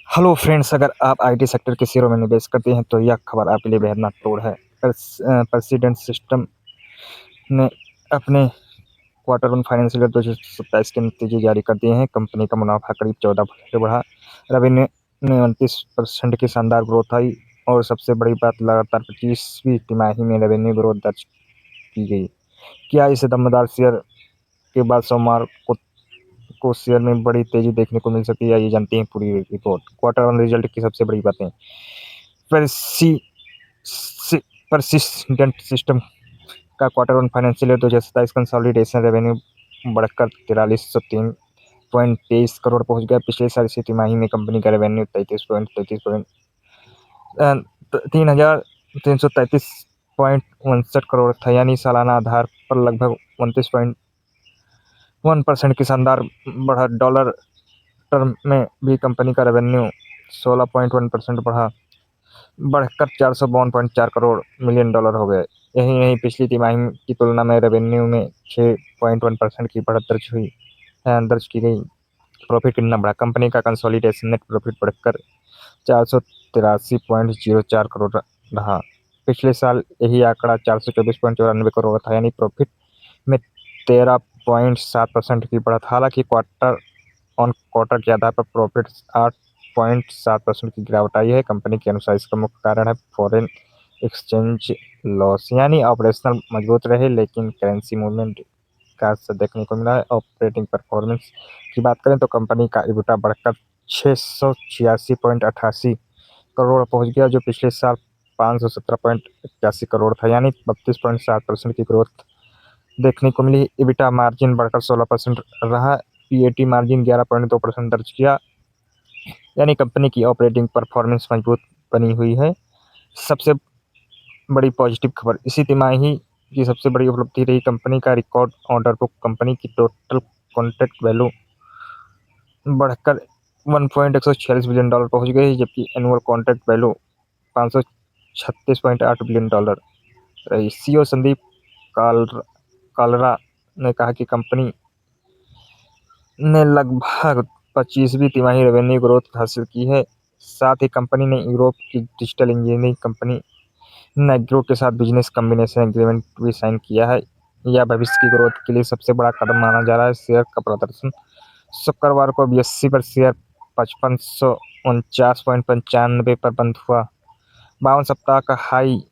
Hello friends, अगर आप IT sector के शेयरों में निवेश करते हैं तो यह खबर आपके लिए बेहद महत्वपूर्ण है। प्रेसिडेंट सिस्टम ने अपने क्वार्टर वन फाइनेंशियल ईयर 2027 के नतीजे जारी कर दिए हैं। कंपनी का मुनाफा करीब 14% बढ़ा, रेवेन्यू में 29% की शानदार ग्रोथ आई और सबसे बड़ी बात, लगातार 25वीं तिमाही में रेवेन्यू ग्रोथ दर्ज की गई। क्या इस दमदार शेयर के बाद सोमवार को शेयर में बड़ी तेजी देखने को मिल सकती है? ये जानते हैं पूरी रिपोर्ट। क्वार्टर वन रिजल्ट की सबसे बड़ी बातें। परसिस्टेंट सिस्टम का quarter one financial year 2027 consolidation revenue बढ़कर 4303.23 करोड़ पहुंच गया। पिछले साल इसी तिमाही में कंपनी का रेवेन्यू 3331 करोड़ था, यानी सालाना आधार पर लगभग 29.1% की शानदार बढ़त। डॉलर टर्म में भी कंपनी का रेवेन्यू 16.1% बढ़कर 452.4 करोड़ मिलियन डॉलर हो गए। यही नहीं, पिछली तिमाही की तुलना में रेवेन्यू में 6.1% की बढ़त दर्ज की गई। प्रॉफिट कितना बढ़ा? कंपनी का कंसोलिडेशन नेट प्रॉफिट बढ़कर 483.04 करोड़ रहा। पिछले साल यही आंकड़ा 424.94 करोड़ था, यानी प्रॉफिट में 13.7% की बढ़त। हालांकि क्वार्टर ऑन क्वार्टर के आधार पर प्रॉफिट 8.7% की गिरावट आई है। कंपनी के अनुसार इसका मुख्य कारण है फॉरेन एक्सचेंज लॉस, यानी ऑपरेशनल मजबूत रहे लेकिन करेंसी मूवमेंट का असर देखने को मिला है। ऑपरेटिंग परफॉर्मेंस की बात करें तो कंपनी का EBITDA बढ़कर 686.88 करोड़ पहुंच गया, जो पिछले साल 517.81 करोड़ था, यानी 32.7% की ग्रोथ देखने को मिली। EBITDA मार्जिन बढ़कर 16% रहा। PAT मार्जिन 11.2% दर्ज किया, यानी कंपनी की ऑपरेटिंग परफॉर्मेंस मजबूत बनी हुई है। सबसे बड़ी पॉजिटिव खबर, इसी तिमाही की सबसे बड़ी उपलब्धि रही कंपनी का रिकॉर्ड ऑर्डर बुक। कंपनी की टोटल कॉन्ट्रैक्ट वैल्यू बढ़कर $1.146 बिलियन पहुंच गई, जबकि एनुअल कॉन्ट्रैक्ट वैल्यू $536.8 बिलियन रही। CEO संदीप कालरा ने कहा कि कंपनी ने लगभग 25वीं तिमाही रेवेन्यू ग्रोथ हासिल की है। साथ ही कंपनी ने यूरोप की डिजिटल इंजीनियरिंग कंपनी नाइग्रो के साथ बिजनेस कॉम्बिनेशन एग्रीमेंट भी साइन किया है। यह भविष्य की ग्रोथ के लिए सबसे बड़ा कदम माना जा रहा है। शेयर का प्रदर्शन शुक्रवार को BSE पर शेयर 5549.95 पर बंद हुआ। 52 सप्ताह का हाई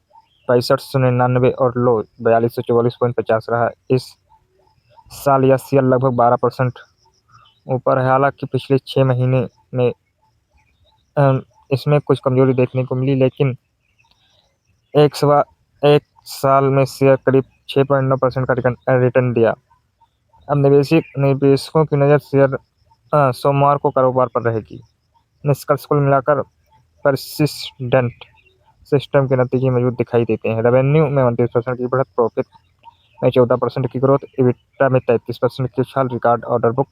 6599 और लो 4244.50 रहा। इस साल यह शेयर लगभग 12% ऊपर है। हालांकि पिछले 6 महीने में इसमें कुछ कमजोरी देखने को मिली, लेकिन एक साल में शेयर करीब 6.9% का रिटर्न दिया। अब निवेशकों की नज़र शेयर सोमवार को कारोबार पर रहेगी। निष्कर्ष कुल मिलाकर परसिस्टेंट सिस्टम के नतीजे मजबूत दिखाई देते हैं। रेवेन्यू में 29% की बढ़त, प्रॉफिट में 14% की ग्रोथ, EBITDA में 33% की उछाल, रिकॉर्ड ऑर्डर बुक,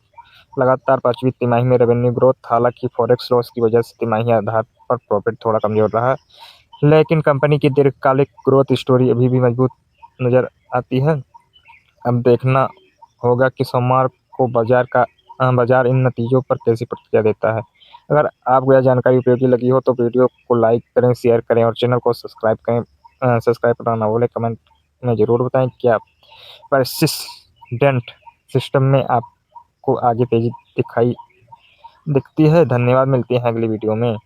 लगातार 5वीं तिमाही में रेवेन्यू ग्रोथ। हालांकि फॉरेक्स लॉस की वजह से तिमाही आधार पर प्रॉफिट थोड़ा कमजोर रहा, लेकिन कंपनी की दीर्घकालिक ग्रोथ स्टोरी अभी भी मजबूत नजर आती है। अब देखना होगा कि सोमवार को बाजार इन नतीजों पर कैसी प्रतिक्रिया देता है। अगर आपको यह जानकारी उपयोगी लगी हो तो वीडियो को लाइक करें, शेयर करें और चैनल को सब्सक्राइब करें। सब्सक्राइब करना ना भूलें। कमेंट में ज़रूर बताएं क्या परसिस्टेंट सिस्टम में आपको आगे तेजी दिखती है। धन्यवाद, मिलते हैं अगली वीडियो में।